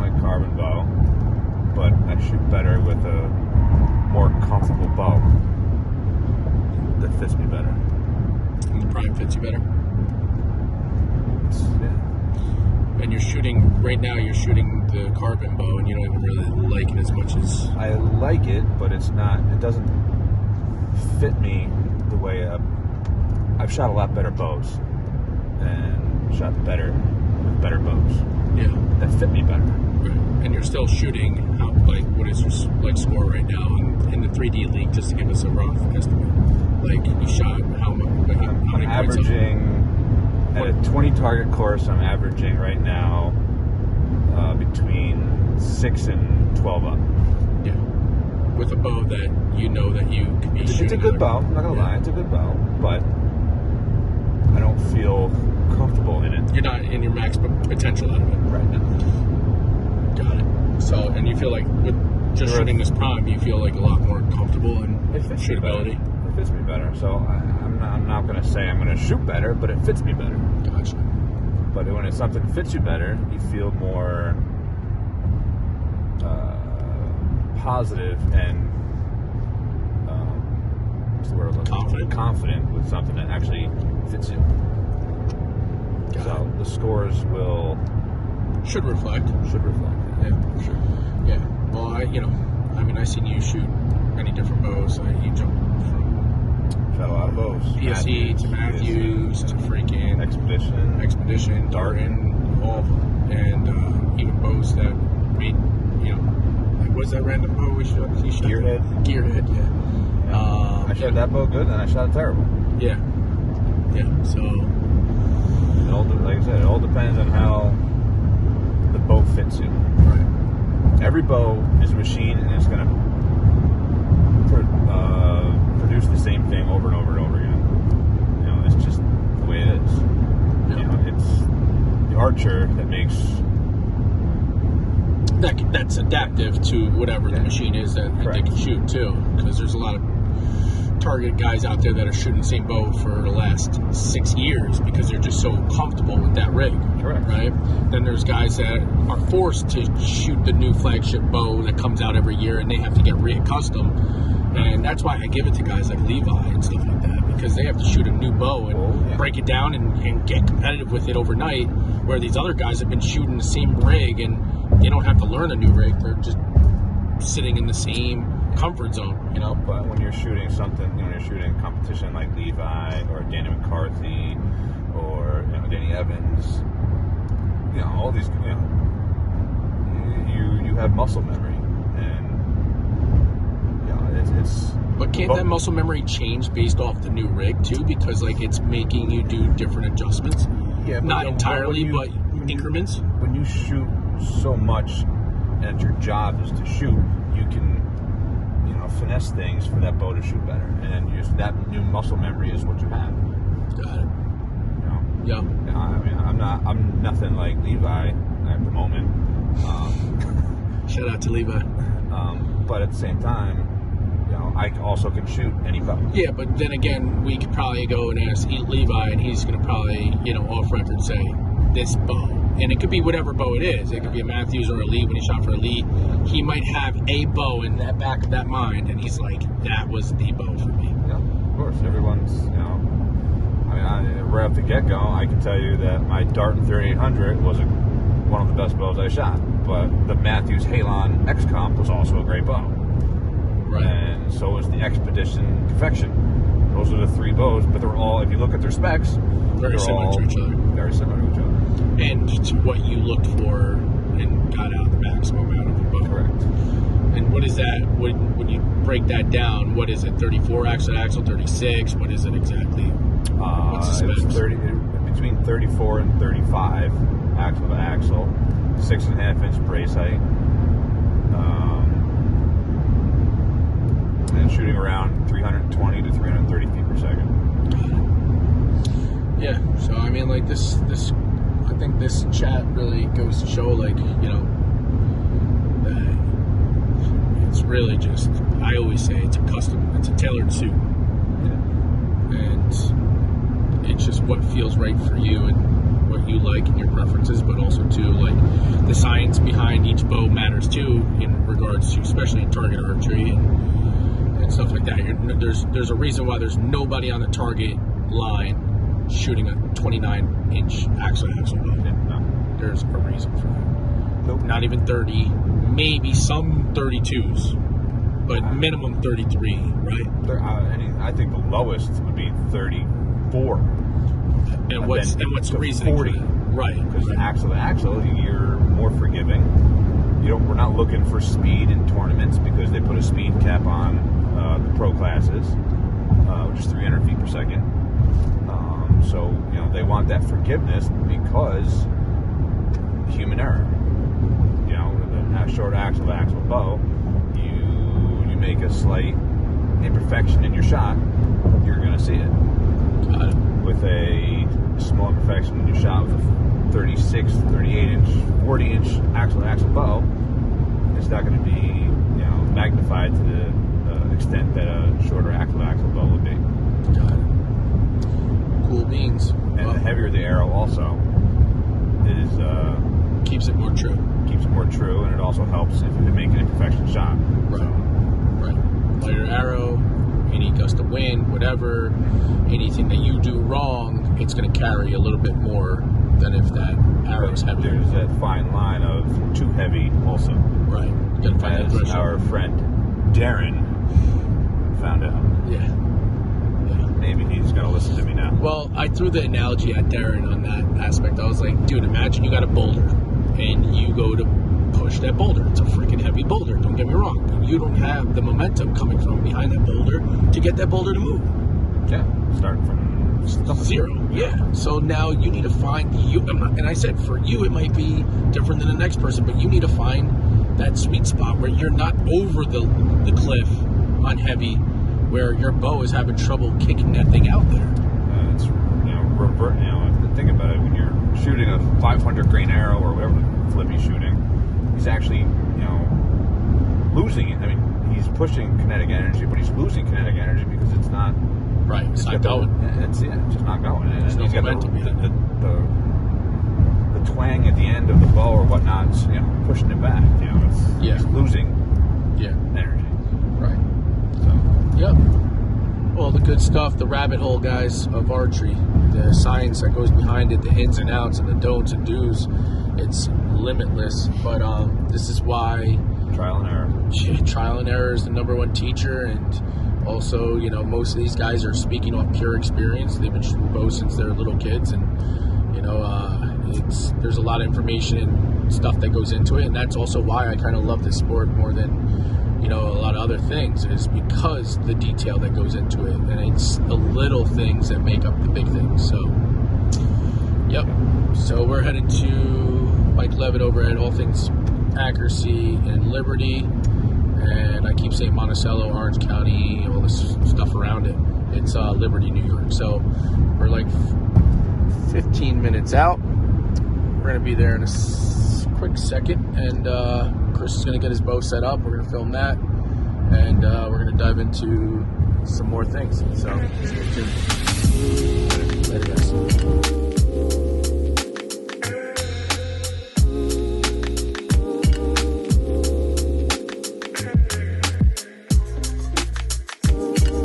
my carbon bow, but I shoot better with a more comfortable bow that fits me better. And the Prime fits you better. Yeah. And you're shooting right now. You're shooting the carbon bow, and you don't even really like it as much as I like it, but it's not. It doesn't fit me the way I've shot a lot better bows and shot better with better bows. Yeah, that fit me better. Right. And you're still shooting how, like, what is your score right now in the 3D league, just to give us a rough estimate? Like, you shot how much? How many points? Averaging at a 20 target course. I'm averaging right now between 6 and 12 up. Yeah, with a bow that you know that you can be shooting. It's a good bow. I'm not gonna lie, it's a good bow, but I don't feel comfortable in it. You're not in your max potential out of it right now. Got it. So, and you feel like with just shooting this Prime, you feel like a lot more comfortable in shootability. It fits me better. So I'm not going to say I'm going to shoot better, but it fits me better. Gotcha. But when it's something that fits you better, you feel more positive and what's the word? Confident with something that actually fits you. So the scores should reflect. Yeah, for sure. Yeah. Well, I seen you shoot many different bows. You jumped from shot a lot of bows. PSE to Matthews to freaking Expedition, Darton, all of them, and even bows that made like what's that random bow we shot? Gearhead. Gearhead, yeah. I shot that bow good, and I shot it terrible. Yeah. So. Like I said, it all depends on how the bow fits you. Right. Every bow is a machine, and it's going to produce the same thing over and over and over again. It's just the way it is. Yeah. It's the archer that makes that's adaptive to whatever the machine is that they can shoot too. Because there's a lot of target guys out there that are shooting the same bow for the last 6 years because they're just so comfortable with that rig. Correct. Right? Then there's guys that are forced to shoot the new flagship bow that comes out every year, and they have to get reaccustomed. And that's why I give it to guys like Levi and stuff like that, because they have to shoot a new bow and break it down and get competitive with it overnight, where these other guys have been shooting the same rig and they don't have to learn a new rig. They're just sitting in the same comfort zone, But when you're shooting something, when you're shooting competition like Levi or Danny McCarthy or Danny Evans, all these, you have muscle memory, and it's. But can't that muscle memory change based off the new rig too? Because it's making you do different adjustments. Yeah, not entirely, but increments. When you shoot so much, and your job is to shoot, you can finesse things for that bow to shoot better, and then use that new muscle memory is what you have. Got it. Yeah. I'm nothing like Levi at the moment. Shout out to Levi. But at the same time, I also can shoot any bow. Yeah, but then again, we could probably go and ask Levi, and he's going to probably, off record say this bow. And it could be whatever bow it is. It could be a Matthews or a Lee when he shot for a Lee. He might have a bow in that back of that mind, and he's like, that was the bow for me. Yeah, of course. Everyone's, right off the get-go, I can tell you that my Darton 3800 was one of the best bows I shot. But the Matthews Halon X-Comp was also a great bow. Right. And so was the Expedition Confection. Those are the three bows, but they're all, if you look at their specs, very similar to each other. Very similar to each other. And to what you looked for and got out the maximum out of the bow. Correct. And what is that? When you break that down, what is it? 34 axle, 36? What is it exactly? What's the specs? It was between 34 and 35 axle to axle, 6.5 inch brace height, and shooting around 320 to 330 feet per second. Yeah, so this I think this chat really goes to show, that it's really just, I always say it's a tailored suit. Yeah. And it's just what feels right for you and what you like and your preferences, but also too like the science behind each bow matters too in regards to especially in target archery and stuff like that. There's a reason why there's nobody on the target line shooting a 29-inch axle bow. Yeah, no. There's a reason for that. Nope. Not even 30, maybe some 32s, but minimum 33, right? I think the lowest would be 34. And what's the reason? 40. Right. Because axle to axle, you're more forgiving. We're not looking for speed in tournaments because they put a speed cap on the pro classes, which is 300 feet per second. So they want that forgiveness because human error. A short axle to axle bow, you make a slight imperfection in your shot, you're going to see it. Got it. With a small imperfection in your shot with a 36, 38-inch, 40-inch axle to axle bow, it's not going to be magnified to the extent that a shorter axle to axle bow would be. Got it. Cool beans. And the heavier the arrow also is keeps it more true. Keeps it more true, and it also helps if you make an imperfection shot. Right. Lighter arrow, any gust of wind, whatever, anything that you do wrong, it's going to carry a little bit more than if that arrow is heavy. There's that fine line of too heavy also. Right. You got to find that threshold. Our friend Darren found out. Yeah. Maybe he's going to listen to me now. Well, I threw the analogy at Darren on that aspect. I was like, dude, imagine you got a boulder and you go to push that boulder. It's a freaking heavy boulder, don't get me wrong. But you don't have the momentum coming from behind that boulder to get that boulder to move. Yeah, starting from zero. Yeah. So now you need to find and I said for you it might be different than the next person, but you need to find that sweet spot where you're not over the cliff on heavy, where your bow is having trouble kicking that thing out there. It's revert. Think about it. When you're shooting a 500 grain arrow or whatever flip he's shooting, he's actually losing it. I mean, he's pushing kinetic energy, but he's losing kinetic energy because it's not right. It's not going. It's just not going. And There's no he's got momentum the twang at the end of the bow or whatnot, pushing it back. It's losing energy. Right. So. Yep. Well, the good stuff, the rabbit hole, guys, of archery, the science that goes behind it, the ins and outs and the don'ts and do's, it's limitless. But this is why trial and error. Trial and error is the number one teacher, and also, most of these guys are speaking off pure experience. They've been shooting bows since they're little kids, and there's a lot of information and stuff that goes into it, and that's also why I kind of love this sport more than a lot of other things, is because the detail that goes into it, and it's the little things that make up the big things. So, yep. So we're headed to Mike Levitt over at All Things Accuracy in Liberty, and I keep saying Monticello, Orange County, all this stuff around it. It's Liberty, New York. So we're like 15 minutes out. We're gonna be there in a quick second, and Chris is going to get his bow set up. We're going to film that, and we're going to dive into some more things. So stay tuned. Later, guys.